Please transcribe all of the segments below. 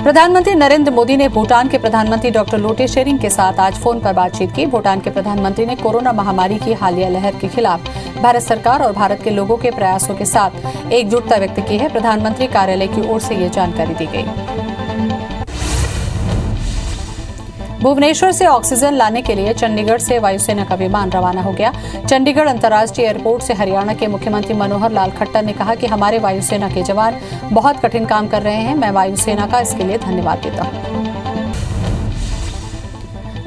प्रधानमंत्री नरेंद्र मोदी ने भूटान के प्रधानमंत्री डॉक्टर लोटे शेरिंग के साथ आज फोन पर बातचीत की। भूटान के प्रधानमंत्री ने कोरोना महामारी की हालिया लहर के खिलाफ भारत सरकार और भारत के लोगों के प्रयासों के साथ एकजुटता व्यक्त की है। प्रधानमंत्री कार्यालय की ओर से ये जानकारी दी गई। भुवनेश्वर से ऑक्सीजन लाने के लिए चंडीगढ़ से वायुसेना का विमान रवाना हो गया। चंडीगढ़ अंतर्राष्ट्रीय एयरपोर्ट से हरियाणा के मुख्यमंत्री मनोहर लाल खट्टर ने कहा कि हमारे वायुसेना के जवान बहुत कठिन काम कर रहे हैं। मैं वायुसेना का इसके लिए धन्यवाद देता हूं।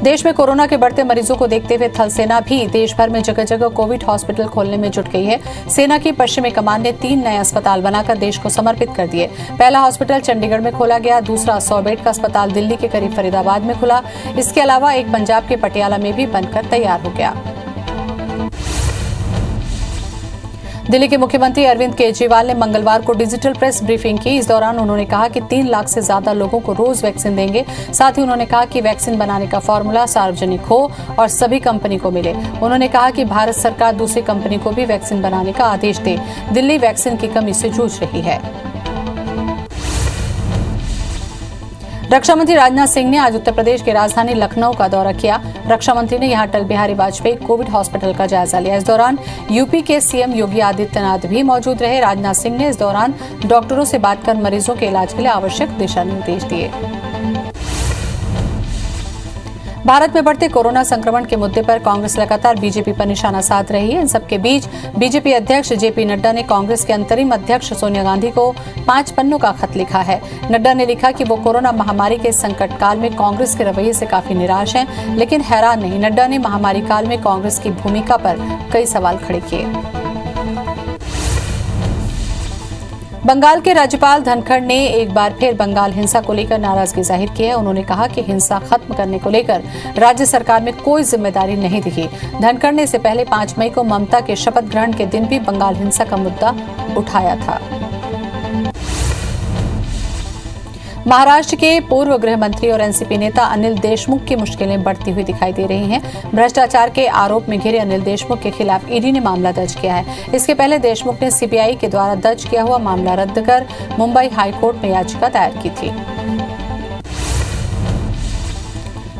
देश में कोरोना के बढ़ते मरीजों को देखते हुए थल सेना भी देश भर में जगह जगह कोविड हॉस्पिटल खोलने में जुट गई है। सेना की पश्चिमी कमान ने 3 नए अस्पताल बनाकर देश को समर्पित कर दिए। पहला हॉस्पिटल चंडीगढ़ में खोला गया, दूसरा 100 बेड का अस्पताल दिल्ली के करीब फरीदाबाद में खुला। इसके अलावा एक पंजाब के पटियाला में भी बनकर तैयार हो गया। दिल्ली के मुख्यमंत्री अरविंद केजरीवाल ने मंगलवार को डिजिटल प्रेस ब्रीफिंग की। इस दौरान उन्होंने कहा कि 3 लाख से ज्यादा लोगों को रोज वैक्सीन देंगे। साथ ही उन्होंने कहा कि वैक्सीन बनाने का फॉर्मूला सार्वजनिक हो और सभी कंपनी को मिले। उन्होंने कहा कि भारत सरकार दूसरी कंपनी को भी वैक्सीन बनाने का आदेश दे। दिल्ली वैक्सीन की कमी से जूझ रही है। रक्षा मंत्री राजनाथ सिंह ने आज उत्तर प्रदेश की राजधानी लखनऊ का दौरा किया। रक्षा मंत्री ने यहां अटल बिहारी वाजपेयी कोविड हॉस्पिटल का जायजा लिया। इस दौरान यूपी के सीएम योगी आदित्यनाथ भी मौजूद रहे। राजनाथ सिंह ने इस दौरान डॉक्टरों से बात कर मरीजों के इलाज के लिए आवश्यक दिशा निर्देश दिए। भारत में बढ़ते कोरोना संक्रमण के मुद्दे पर कांग्रेस लगातार बीजेपी पर निशाना साध रही है। इन सबके बीच बीजेपी अध्यक्ष जेपी नड्डा ने कांग्रेस के अंतरिम अध्यक्ष सोनिया गांधी को 5 पन्नों का खत लिखा है। नड्डा ने लिखा कि वो कोरोना महामारी के संकट काल में कांग्रेस के रवैये से काफी निराश हैं, लेकिन हैरान नहीं। नड्डा ने महामारी काल में कांग्रेस की भूमिका पर कई सवाल खड़े किए। बंगाल के राज्यपाल धनखड़ ने एक बार फिर बंगाल हिंसा को लेकर नाराजगी जाहिर की है। उन्होंने कहा कि हिंसा खत्म करने को लेकर राज्य सरकार में कोई जिम्मेदारी नहीं दिखी। धनखड़ ने इससे पहले 5 मई को ममता के शपथ ग्रहण के दिन भी बंगाल हिंसा का मुद्दा उठाया था। महाराष्ट्र के पूर्व गृह मंत्री और एनसीपी नेता अनिल देशमुख की मुश्किलें बढ़ती हुई दिखाई दे रही हैं। भ्रष्टाचार के आरोप में घिरे अनिल देशमुख के खिलाफ ईडी ने मामला दर्ज किया है। इसके पहले देशमुख ने सीबीआई के द्वारा दर्ज किया हुआ मामला रद्द कर मुंबई हाईकोर्ट में याचिका दायर की थी।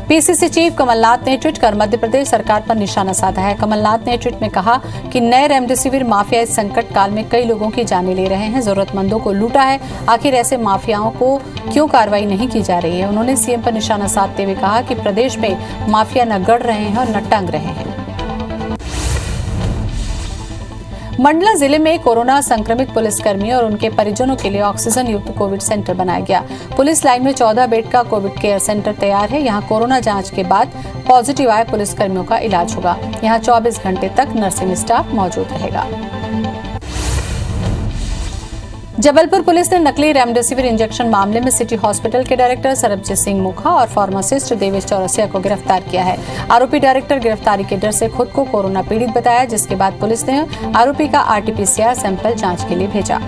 पीसीसी चीफ कमलनाथ ने ट्वीट कर मध्य प्रदेश सरकार पर निशाना साधा है। कमलनाथ ने ट्वीट में कहा कि नए रेमडेसिविर माफिया इस संकट काल में कई लोगों की जानें ले रहे हैं, जरूरतमंदों को लूटा है। आखिर ऐसे माफियाओं को क्यों कार्रवाई नहीं की जा रही है। उन्होंने सीएम पर निशाना साधते हुए कहा कि प्रदेश में माफिया न गढ़ रहे हैं और न टंग रहे हैं। मंडला जिले में कोरोना संक्रमित पुलिसकर्मी और उनके परिजनों के लिए ऑक्सीजन युक्त कोविड सेंटर बनाया गया। पुलिस लाइन में 14 बेड का कोविड केयर सेंटर तैयार है। यहां कोरोना जांच के बाद पॉजिटिव आए पुलिसकर्मियों का इलाज होगा। यहां 24 घंटे तक नर्सिंग स्टाफ मौजूद रहेगा। जबलपुर पुलिस ने नकली रेमडेसिविर इंजेक्शन मामले में सिटी हॉस्पिटल के डायरेक्टर सरबजीत सिंह मुखा और फार्मासिस्ट देवेश चौरसिया को गिरफ्तार किया है। आरोपी डायरेक्टर गिरफ्तारी के डर से खुद को कोरोना पीड़ित बताया, जिसके बाद पुलिस ने आरोपी का आरटीपीसीआर सैंपल जांच के लिए भेजा।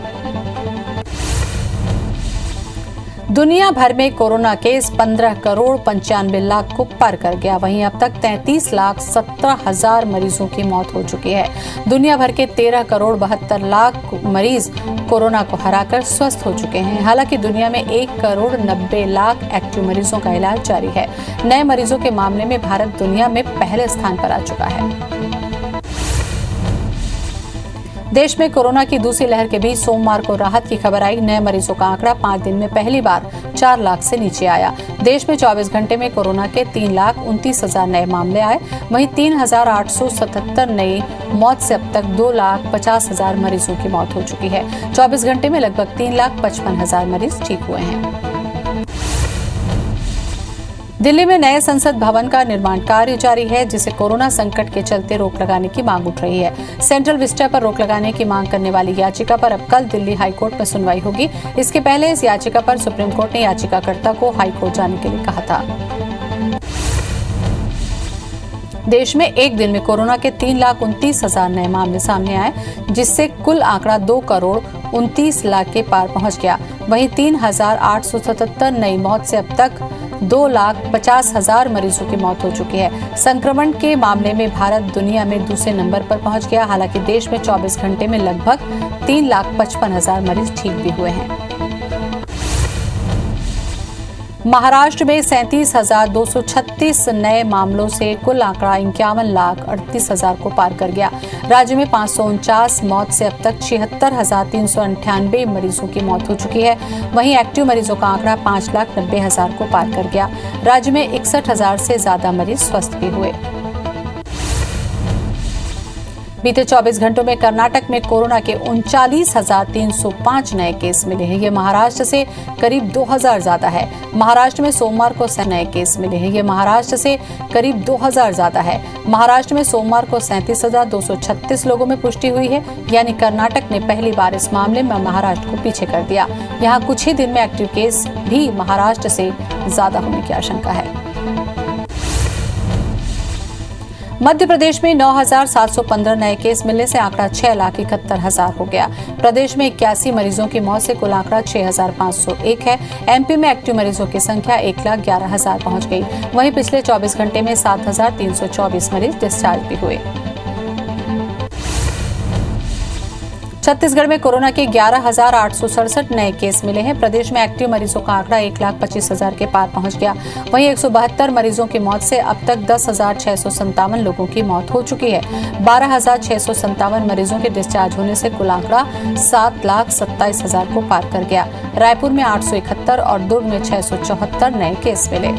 दुनिया भर में कोरोना केस 15 करोड़ 95 लाख को पार कर गया। वहीं अब तक 33 लाख 17 हजार मरीजों की मौत हो चुकी है। दुनिया भर के 13 करोड़ 72 लाख मरीज कोरोना को हराकर स्वस्थ हो चुके हैं। हालांकि दुनिया में 1 करोड़ 90 लाख एक्टिव मरीजों का इलाज जारी है। नए मरीजों के मामले में भारत दुनिया में पहले स्थान पर आ चुका है। देश में कोरोना की दूसरी लहर के बीच सोमवार को राहत की खबर आई। नए मरीजों का आंकड़ा 5 दिन में पहली बार 4 लाख से नीचे आया। देश में 24 घंटे में कोरोना के 3,29,000 नए मामले आए। वहीं 3,877 नई मौत से अब तक 2,50,000 मरीजों की मौत हो चुकी है। 24 घंटे में लगभग 3,55,000 मरीज ठीक हुए हैं। दिल्ली में नए संसद भवन का निर्माण कार्य जारी है, जिसे कोरोना संकट के चलते रोक लगाने की मांग उठ रही है। सेंट्रल विस्टा पर रोक लगाने की मांग करने वाली याचिका पर अब कल दिल्ली हाईकोर्ट में सुनवाई होगी। इसके पहले इस याचिका पर सुप्रीम कोर्ट ने याचिकाकर्ता को हाईकोर्ट जाने के लिए कहा था। देश में एक दिन में कोरोना के 3,29,000 नए मामले सामने आए, जिससे कुल आंकड़ा 2 करोड़ 29 लाख के पार पहुंच गया। वहीं 3,877 नई मौत से अब तक 2,50,000 मरीजों की मौत हो चुकी है। संक्रमण के मामले में भारत दुनिया में दूसरे नंबर पर पहुंच गया। हालांकि देश में 24 घंटे में लगभग 3,55,000 मरीज ठीक भी हुए हैं। महाराष्ट्र में 37,236 नए मामलों से कुल आंकड़ा 51,38,000 को पार कर गया। राज्य में 549 मौत से अब तक 76,398 मरीजों की मौत हो चुकी है। वहीं एक्टिव मरीजों का आंकड़ा 5,90,000 को पार कर गया। राज्य में 61,000 से ज्यादा मरीज स्वस्थ भी हुए। बीते 24 घंटों में कर्नाटक में कोरोना के 39,305 नए केस मिले हैं। ये महाराष्ट्र से करीब 2,000 ज्यादा है। महाराष्ट्र में सोमवार को नए केस मिले हैं। ये महाराष्ट्र से करीब 2,000 ज्यादा है। महाराष्ट्र में सोमवार को 37,236 लोगों में पुष्टि हुई है। यानी कर्नाटक ने पहली बार इस मामले में महाराष्ट्र को पीछे कर दिया। यहाँ कुछ ही दिन में एक्टिव केस भी महाराष्ट्र से ज्यादा होने की आशंका है। मध्य प्रदेश में 9,715 नए केस मिलने से आंकड़ा 6,71,000 हो गया। प्रदेश में 81 मरीजों की मौत से कुल आंकड़ा 6,501 है। एमपी में एक्टिव मरीजों की संख्या 1,11,000 पहुंच गई। वहीं पिछले 24 घंटे में 7,324 मरीज डिस्चार्ज भी हुए। छत्तीसगढ़ में कोरोना के 11,867 नए केस मिले हैं। प्रदेश में एक्टिव मरीजों का आंकड़ा 1,25,000 के पार पहुंच गया। वहीं 172 मरीजों की मौत से अब तक 10,657 लोगों की मौत हो चुकी है। 12,657 मरीजों के डिस्चार्ज होने से कुल आंकड़ा 7,27,000 को पार कर गया। रायपुर में 871 और दुर्ग में 674 नए केस मिले।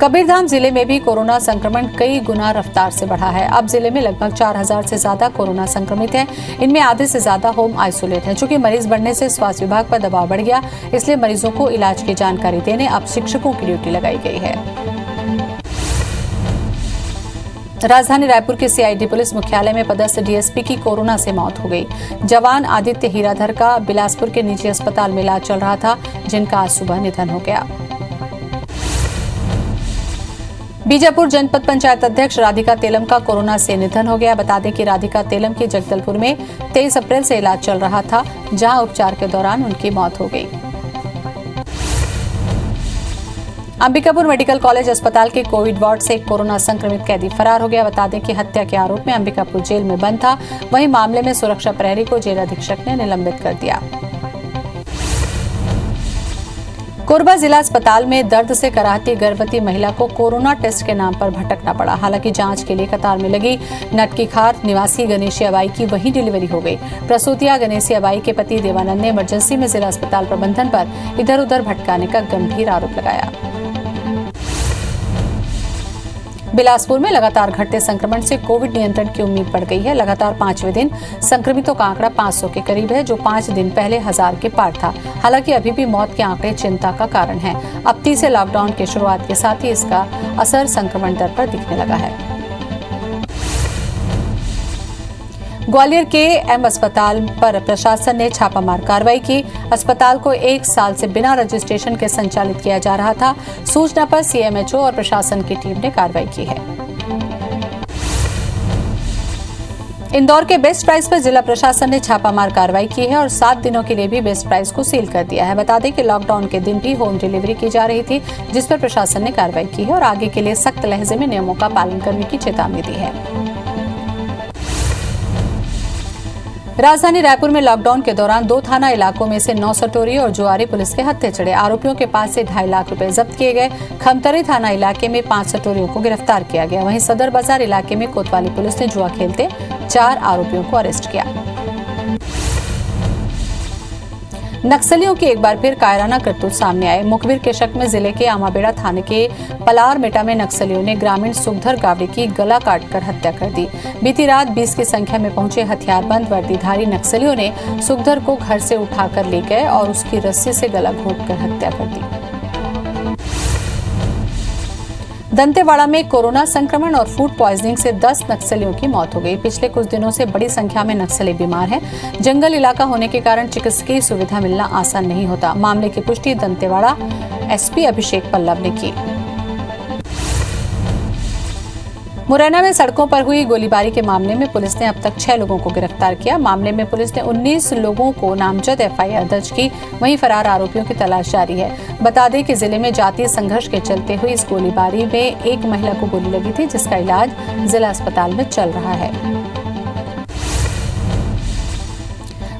कबीरधाम जिले में भी कोरोना संक्रमण कई गुना रफ्तार से बढ़ा है। अब जिले में लगभग 4,000 से ज्यादा कोरोना संक्रमित हैं। इनमें आधे से ज्यादा होम आइसोलेट हैं। चूंकि मरीज बढ़ने से स्वास्थ्य विभाग पर दबाव बढ़ गया, इसलिए मरीजों को इलाज की जानकारी देने अब शिक्षकों की ड्यूटी लगाई गई है। राजधानी रायपुर के सीआईडी पुलिस मुख्यालय में पदस्थ डीएसपी की कोरोना से मौत हो गई। जवान आदित्य हीराधर का बिलासपुर के निजी अस्पताल में इलाज चल रहा था, जिनका आज सुबह निधन हो गया। बीजापुर जनपद पंचायत अध्यक्ष राधिका तेलम का कोरोना से निधन हो गया। बता दें कि राधिका तेलम की जगदलपुर में 23 अप्रैल से इलाज चल रहा था, जहां उपचार के दौरान उनकी मौत हो गई। अंबिकापुर मेडिकल कॉलेज अस्पताल के कोविड वार्ड से एक कोरोना संक्रमित कैदी फरार हो गया। बता दें कि हत्या के आरोप में अंबिकापुर जेल में बंद था। वहीं मामले में सुरक्षा प्रहरी को जेल अधीक्षक ने निलंबित कर दिया। कोरबा जिला अस्पताल में दर्द से कराहती गर्भवती महिला को कोरोना टेस्ट के नाम पर भटकना पड़ा। हालांकि जांच के लिए कतार में लगी नटकीखार निवासी गणेशिया बाई की वहीं डिलीवरी हो गई। प्रसूतिया गणेशिया बाई के पति देवानंद ने इमरजेंसी में जिला अस्पताल प्रबंधन पर इधर उधर भटकाने का गंभीर आरोप लगाया। बिलासपुर में लगातार घटते संक्रमण से कोविड नियंत्रण की उम्मीद बढ़ गई है। लगातार 5वें दिन संक्रमितों का आंकड़ा 500 के करीब है, जो 5 दिन पहले 1000 के पार था। हालांकि अभी भी मौत के आंकड़े चिंता का कारण हैं। अब 30 से लॉकडाउन की शुरुआत के साथ ही इसका असर संक्रमण दर पर दिखने लगा है। ग्वालियर के एम अस्पताल पर प्रशासन ने छापामार कार्रवाई की। अस्पताल को 1 साल से बिना रजिस्ट्रेशन के संचालित किया जा रहा था। सूचना पर सीएमएचओ और प्रशासन की टीम ने कार्रवाई की है। इंदौर के बेस्ट प्राइस पर जिला प्रशासन ने छापामार कार्रवाई की है और 7 दिनों के लिए भी बेस्ट प्राइस को सील कर दिया है। बता दें कि लॉकडाउन के दिन भी होम डिलीवरी की जा रही थी, जिस पर प्रशासन ने कार्रवाई की है और आगे के लिए सख्त लहजे में नियमों का पालन करने की चेतावनी दी है। राजधानी रायपुर में लॉकडाउन के दौरान 2 थाना इलाकों में से 9 सटोरी और जुआरी पुलिस के हत्थे चढ़े। आरोपियों के पास से 2.5 लाख रुपए जब्त किए गए। खमतरी थाना इलाके में 5 सटोरियों को गिरफ्तार किया गया। वहीं सदर बाजार इलाके में कोतवाली पुलिस ने जुआ खेलते 4 आरोपियों को अरेस्ट किया। नक्सलियों की एक बार फिर कायराना करतूत सामने आए। मुखबिर के शक में जिले के आमाबेड़ा थाने के पलारमेटा में नक्सलियों ने ग्रामीण सुखधर गावड़े की गला काटकर हत्या कर दी। बीती रात 20 की संख्या में पहुंचे हथियारबंद वर्दीधारी नक्सलियों ने सुखधर को घर से उठाकर ले गए और उसकी रस्सी से गला घोंटकर हत्या कर दी। दंतेवाड़ा में कोरोना संक्रमण और फूड पॉइजनिंग से 10 नक्सलियों की मौत हो गई। पिछले कुछ दिनों से बड़ी संख्या में नक्सली बीमार हैं। जंगल इलाका होने के कारण चिकित्सकीय सुविधा मिलना आसान नहीं होता। मामले की पुष्टि दंतेवाड़ा एसपी अभिषेक पल्लव ने की। मुरैना में सड़कों पर हुई गोलीबारी के मामले में पुलिस ने अब तक 6 लोगों को गिरफ्तार किया। मामले में पुलिस ने 19 लोगों को नामजद एफआईआर दर्ज की। वहीं फरार आरोपियों की तलाश जारी है। बता दें कि जिले में जातीय संघर्ष के चलते हुई इस गोलीबारी में एक महिला को गोली लगी थी, जिसका इलाज जिला अस्पताल में चल रहा है।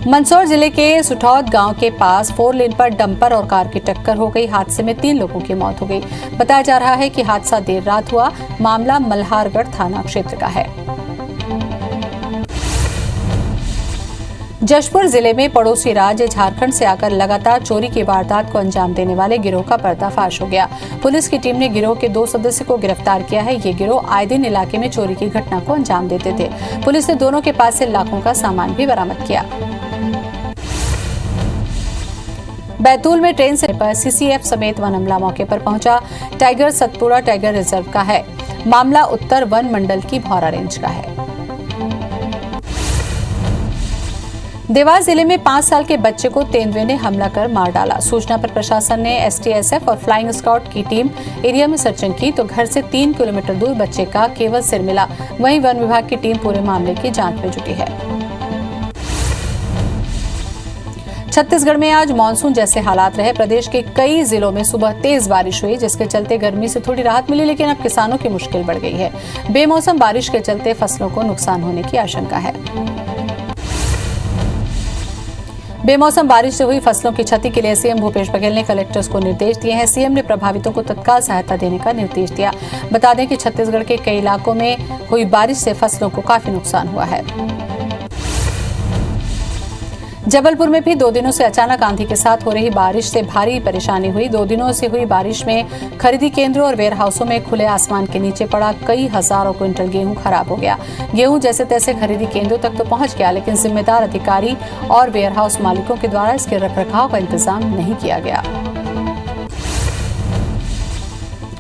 मंदसौर जिले के सुठौद गांव के पास 4 लेन पर डंपर और कार की टक्कर हो गई। हादसे में 3 लोगों की मौत हो गई। बताया जा रहा है कि हादसा देर रात हुआ। मामला मल्हारगढ़ थाना क्षेत्र का है। जशपुर जिले में पड़ोसी राज्य झारखंड से आकर लगातार चोरी की वारदात को अंजाम देने वाले गिरोह का पर्दाफाश हो गया। पुलिस की टीम ने गिरोह के 2 सदस्य को गिरफ्तार किया है। ये गिरोह आए दिन इलाके में चोरी की घटना को अंजाम देते थे। पुलिस ने दोनों के पास से लाखों का सामान भी बरामद किया। बैतूल में ट्रेन से पर सीसीएफ समेत वन अमला मौके पर पहुंचा। टाइगर सतपुड़ा टाइगर रिजर्व का है। मामला उत्तर वन मंडल की भौरा रेंज का है। देवास जिले में 5 साल के बच्चे को तेंदुए ने हमला कर मार डाला। सूचना पर प्रशासन ने एसटीएसएफ और फ्लाइंग स्क्वाड की टीम एरिया में सर्चिंग की तो घर से 3 किलोमीटर दूर बच्चे का केवल सिर मिला। वहीं वन विभाग की टीम पूरे मामले की जांच में जुटी है। छत्तीसगढ़ में आज मानसून जैसे हालात रहे। प्रदेश के कई जिलों में सुबह तेज बारिश हुई, जिसके चलते गर्मी से थोड़ी राहत मिली, लेकिन अब किसानों की मुश्किल बढ़ गई है। बेमौसम बारिश के चलते फसलों को नुकसान होने की आशंका है। बेमौसम बारिश से हुई फसलों की क्षति के लिए सीएम भूपेश बघेल ने कलेक्टर्स को निर्देश दिए हैं। सीएम ने प्रभावितों को तत्काल सहायता देने का निर्देश दिया। बता दें कि छत्तीसगढ़ के कई इलाकों में हुई बारिश से फसलों को काफी नुकसान हुआ है। जबलपुर में भी 2 दिनों से अचानक आंधी के साथ हो रही बारिश से भारी परेशानी हुई। 2 दिनों से हुई बारिश में खरीदी केंद्रों और वेयरहाउसों में खुले आसमान के नीचे पड़ा कई हजारों क्विंटल गेहूं खराब हो गया। गेहूं जैसे तैसे खरीदी केंद्रों तक तो पहुंच गया, लेकिन जिम्मेदार अधिकारी और वेयरहाउस मालिकों के द्वारा इसके रखरखाव का इंतजाम नहीं किया गया।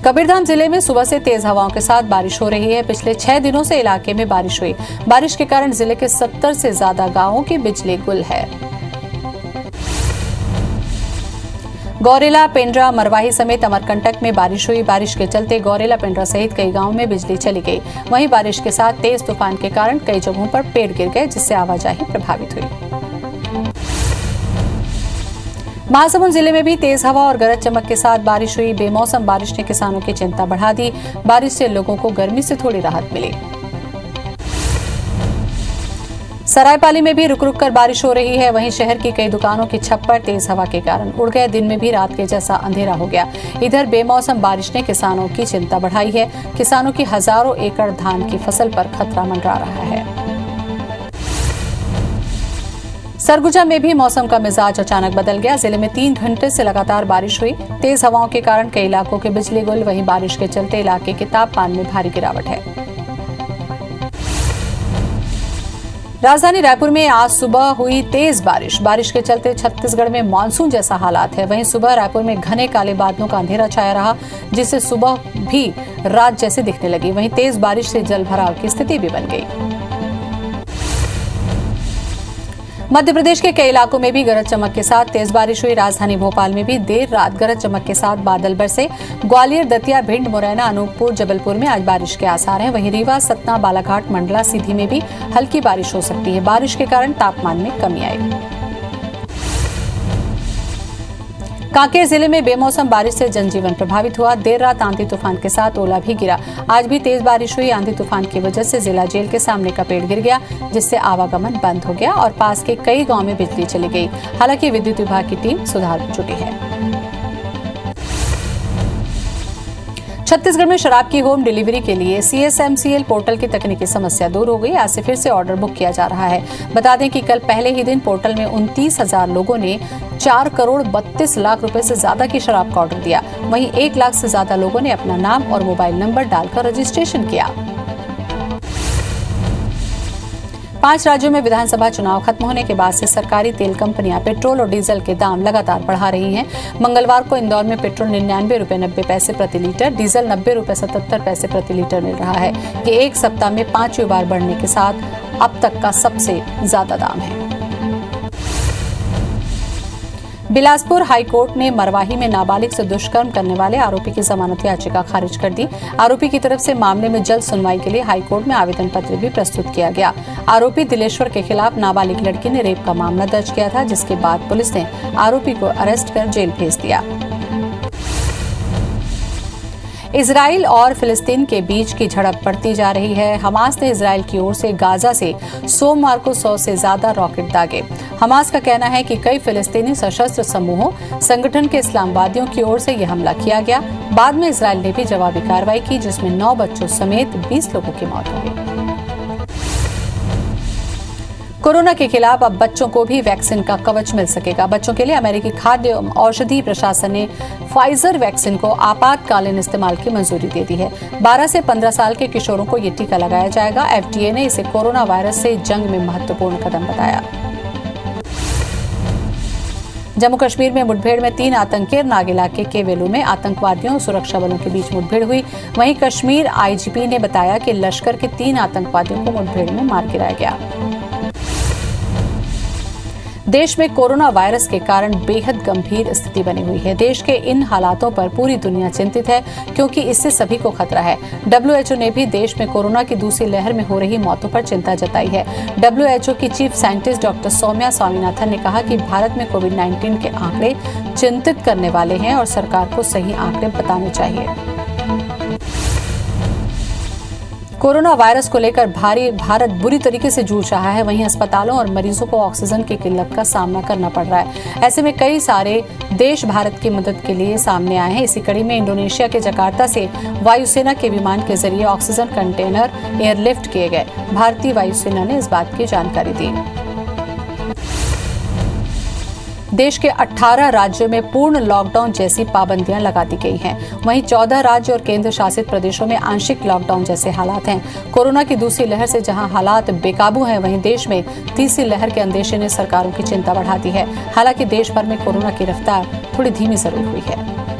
कबीरधाम जिले में सुबह से तेज हवाओं के साथ बारिश हो रही है। पिछले 6 दिनों से इलाके में बारिश हुई। बारिश के कारण जिले के 70 से ज्यादा गांवों की बिजली गुल है। गौरेला, पेंड्रा, मरवाही समेत अमरकंटक में बारिश हुई। बारिश के चलते गौरेला, पेंड्रा सहित कई गांवों में बिजली चली गई। वहीं बारिश के साथ तेज तूफान के कारण कई जगहों पर पेड़ गिर गए, जिससे आवाजाही प्रभावित हुई। महासमुंद जिले में भी तेज हवा और गरज चमक के साथ बारिश हुई। बेमौसम बारिश ने किसानों की चिंता बढ़ा दी। बारिश से लोगों को गर्मी से थोड़ी राहत मिली। सरायपाली में भी रुक रुक कर बारिश हो रही है। वहीं शहर की कई दुकानों की छत पर तेज हवा के कारण उड़ गए। दिन में भी रात के जैसा अंधेरा हो गया। इधर बेमौसम बारिश ने किसानों की चिंता बढ़ाई है। किसानों की हजारों एकड़ धान की फसल पर खतरा मंडरा रहा है। सरगुजा में भी मौसम का मिजाज अचानक बदल गया। जिले में 3 घंटे से लगातार बारिश हुई। तेज हवाओं के कारण कई इलाकों के बिजली गुल। वहीं बारिश के चलते इलाके के तापमान में भारी गिरावट है। राजधानी रायपुर में आज सुबह हुई तेज बारिश। बारिश के चलते छत्तीसगढ़ में मानसून जैसा हालात है। वहीं सुबह रायपुर में घने काले बादलों का अंधेरा छाया रहा, जिससे सुबह भी रात जैसी दिखने लगी। वहीं तेज बारिश से जल भराव की स्थिति भी बन गई। मध्य प्रदेश के कई इलाकों में भी गरज चमक के साथ तेज बारिश हुई। राजधानी भोपाल में भी देर रात गरज चमक के साथ बादल बरसे। ग्वालियर, दतिया, भिंड, मुरैना, अनूपपुर, जबलपुर में आज बारिश के आसार हैं। वहीं रीवा, सतना, बालाघाट, मंडला, सीधी में भी हल्की बारिश हो सकती है। बारिश के कारण तापमान में कमी आएगी। कांकेर जिले में बेमौसम बारिश से जनजीवन प्रभावित हुआ। देर रात आंधी तूफान के साथ ओला भी गिरा। आज भी तेज बारिश हुई। आंधी तूफान की वजह से जिला जेल के सामने का पेड़ गिर गया, जिससे आवागमन बंद हो गया और पास के कई गांव में बिजली चली गई। हालांकि विद्युत विभाग की टीम सुधार में जुटी है। छत्तीसगढ़ में शराब की होम डिलीवरी के लिए CSMCL पोर्टल की तकनीकी समस्या दूर हो गई। आज से फिर से ऑर्डर बुक किया जा रहा है। बता दें कि कल पहले ही दिन पोर्टल में 29,000 लोगों ने 4 करोड़ 32 लाख रुपए से ज्यादा की शराब का ऑर्डर दिया। वहीं 1 लाख से ज्यादा लोगों ने अपना नाम और मोबाइल नंबर डालकर रजिस्ट्रेशन किया। 5 राज्यों में विधानसभा चुनाव खत्म होने के बाद से सरकारी तेल कंपनियां पेट्रोल और डीजल के दाम लगातार बढ़ा रही हैं। मंगलवार को इंदौर में पेट्रोल 99 रुपए 90 पैसे प्रति लीटर, डीजल 90 रुपए 77 पैसे प्रति लीटर मिल रहा है। ये एक सप्ताह में 5वीं बार बढ़ने के साथ अब तक का सबसे ज्यादा दाम है। बिलासपुर हाईकोर्ट ने मरवाही में नाबालिग से दुष्कर्म करने वाले आरोपी की जमानत याचिका खारिज कर दी। आरोपी की तरफ से मामले में जल्द सुनवाई के लिए हाईकोर्ट में आवेदन पत्र भी प्रस्तुत किया गया। आरोपी दिलेश्वर के खिलाफ नाबालिग लड़की ने रेप का मामला दर्ज किया था, जिसके बाद पुलिस ने आरोपी को अरेस्ट कर जेल भेज दिया। इजराइल और फिलिस्तीन के बीच की झड़प बढ़ती जा रही है। हमास ने इजराइल की ओर से गाजा से सोमवार को 100 से ज्यादा रॉकेट दागे। हमास का कहना है कि कई फिलिस्तीनी सशस्त्र समूहों संगठन के इस्लामवादियों की ओर से यह हमला किया गया। बाद में इजराइल ने भी जवाबी कार्रवाई की, जिसमें 9 बच्चों समेत 20 लोगों की मौत हो गई। कोरोना के खिलाफ अब बच्चों को भी वैक्सीन का कवच मिल सकेगा। बच्चों के लिए अमेरिकी खाद्य औषधि प्रशासन ने फाइजर वैक्सीन को आपातकालीन इस्तेमाल की मंजूरी दे दी है। 12 से 15 साल के किशोरों को ये टीका लगाया जाएगा। FDA ने इसे कोरोना वायरस से जंग में महत्वपूर्ण कदम बताया। जम्मू कश्मीर में मुठभेड़ में 3 आतंकी नाग इलाके के वेलू में आतंकवादियों और सुरक्षा बलों के बीच मुठभेड़ हुई। वहीं कश्मीर IGP ने बताया कि लश्कर के 3 आतंकवादियों को मुठभेड़ में मार गिराया गया। देश में कोरोना वायरस के कारण बेहद गंभीर स्थिति बनी हुई है। देश के इन हालातों पर पूरी दुनिया चिंतित है, क्योंकि इससे सभी को खतरा है। WHO ने भी देश में कोरोना की दूसरी लहर में हो रही मौतों पर चिंता जताई है। WHO की chief scientist doctor Soumya Swaminathan ने कहा कि भारत में कोविड-19 के आंकड़े चिंतित करने वाले हैं और सरकार को सही आंकड़े बताने चाहिए। कोरोना वायरस को लेकर भारत बुरी तरीके से जूझ रहा है। वहीं अस्पतालों और मरीजों को ऑक्सीजन की किल्लत का सामना करना पड़ रहा है। ऐसे में कई सारे देश भारत की मदद के लिए सामने आए हैं। इसी कड़ी में इंडोनेशिया के जकार्ता से वायुसेना के विमान के जरिए ऑक्सीजन कंटेनर एयरलिफ्ट किए गए। भारतीय वायुसेना ने इस बात की जानकारी दी। देश के 18 राज्यों में पूर्ण लॉकडाउन जैसी पाबंदियां लगा दी गई हैं। वहीं 14 राज्य और केंद्र शासित प्रदेशों में आंशिक लॉकडाउन जैसे हालात हैं। कोरोना की दूसरी लहर से जहां हालात बेकाबू हैं, वहीं देश में तीसरी लहर के अंदेशे ने सरकारों की चिंता बढ़ा दी है। हालांकि देश भर में कोरोना की रफ्तार थोड़ी धीमी जरूर हुई है।